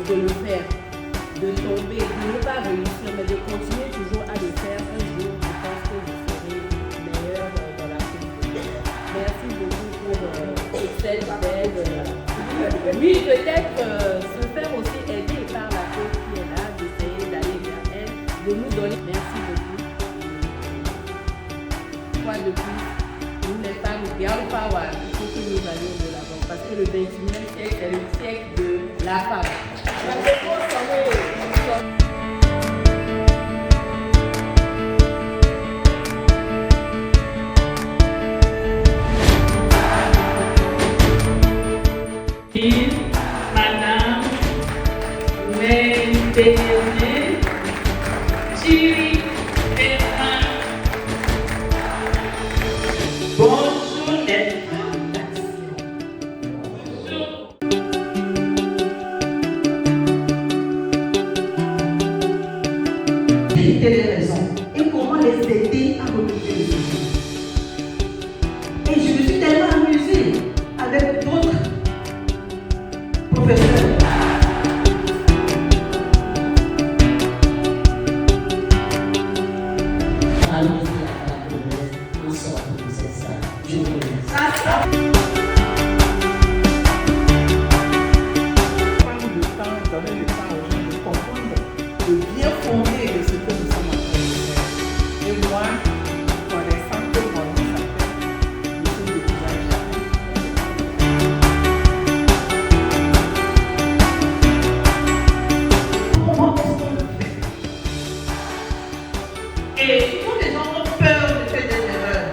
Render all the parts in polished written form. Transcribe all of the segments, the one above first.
de le faire, de tomber, de ne pas réussir, mais de continuer toujours à le faire. Un jour, je pense que je serai meilleure dans la vie. Merci beaucoup pour cette aide. Oui, peut-être se faire aussi aider par la coach qui est là, d'essayer d'aller vers elle, de nous donner. Merci beaucoup. Quoi de plus? Nous les femmes, girl power, il faut que nous allions de l'avant parce que le 21e siècle est le siècle de la femme. Madame Médéné, Julie Ferrand. Bonjour les femmes d'action. Quelles raisons et comment les aider à retrouver le souffle. Et je me suis tellement amusée avec d'autres professeurs. Allons-y à la promesse en sortant de cette salle. Je vous remercie. Prendre le temps, donner le temps aux gens de comprendre, de bien fonder de ce que nous sommes en train de faire. Et moi, connaissant que mon nom s'appelle, je suis de Comment est-ce qu'on le fait? Et souvent les gens ont peur de faire des erreurs.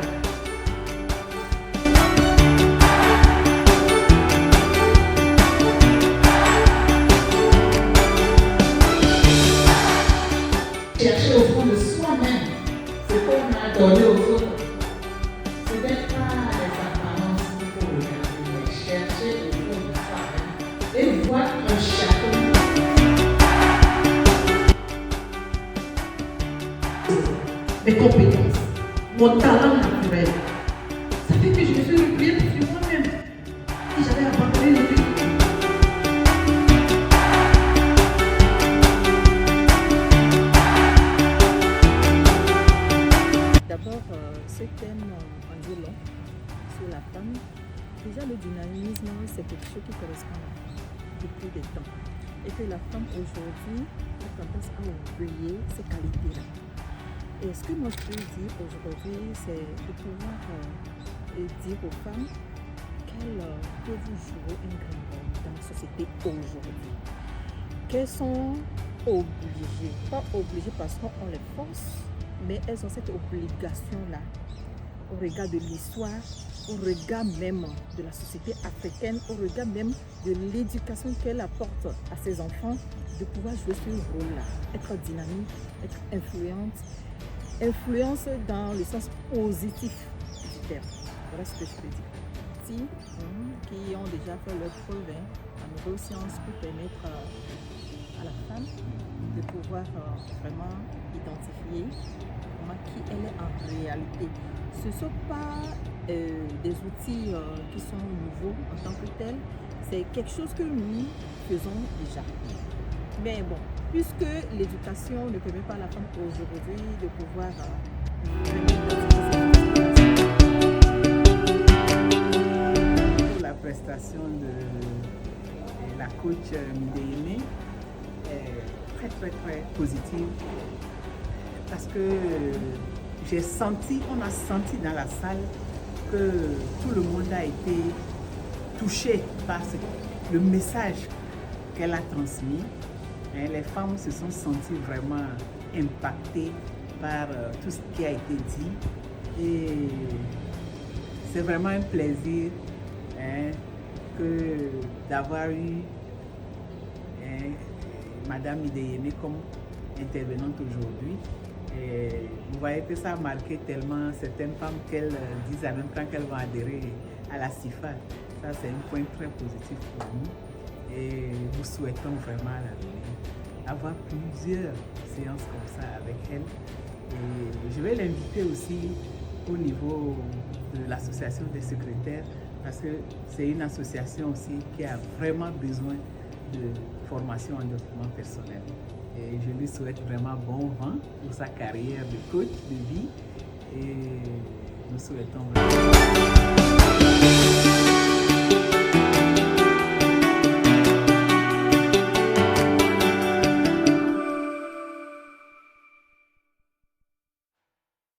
Chercher au fond de soi-même ce qu'on a donné aux autres. Ce n'est pas les apparences qu'il faut regarder, mais chercher au fond de soi-même et voir un chacun. Mes compétences, mon talent naturel. Ça fait que je me suis repliée sur moi-même. Et j'avais abandonné l'étude. D'abord, ce thème en dit long sur la femme. Déjà, le dynamisme, c'est quelque chose qui correspond à la femme depuis des temps. Et que la femme aujourd'hui a tendance à oublier ces qualités-là. Et ce que moi je peux dire aujourd'hui, c'est de pouvoir dire aux femmes qu'elles peuvent jouer un grand rôle dans la société aujourd'hui. Qu'elles sont obligées, pas obligées parce qu'on les force, mais elles ont cette obligation-là au regard de l'histoire, au regard même de la société africaine, au regard même de l'éducation qu'elle apporte à ses enfants, de pouvoir jouer ce rôle-là, être dynamique, être influence dans le sens positif du terme. Voilà ce que je peux dire. Si, qui ont déjà fait leur preuve en neurosciences pour permettre à la femme de pouvoir vraiment identifier qui elle est en réalité. Ce ne sont pas des outils qui sont nouveaux en tant que tels, c'est quelque chose que nous faisons déjà. Mais bon, puisque l'éducation ne permet pas à la femme aujourd'hui de pouvoir la prestation de la coach Mideyene est très positive parce que on a senti dans la salle que tout le monde a été touché par le message qu'elle a transmis. Les femmes se sont senties vraiment impactées par tout ce qui a été dit et c'est vraiment un plaisir d'avoir eu Madame Mideyene comme intervenante aujourd'hui. Et vous voyez que ça a marqué tellement certaines femmes qu'elles disent en même temps qu'elles vont adhérer à la CIFA. Ça, c'est un point très positif pour nous. Et nous souhaitons vraiment à l'avenir avoir plusieurs séances comme ça avec elle. Et je vais l'inviter aussi au niveau de l'association des secrétaires parce que c'est une association aussi qui a vraiment besoin de formation en développement personnel. Et je lui souhaite vraiment bon vent pour sa carrière de coach de vie et nous souhaitons vraiment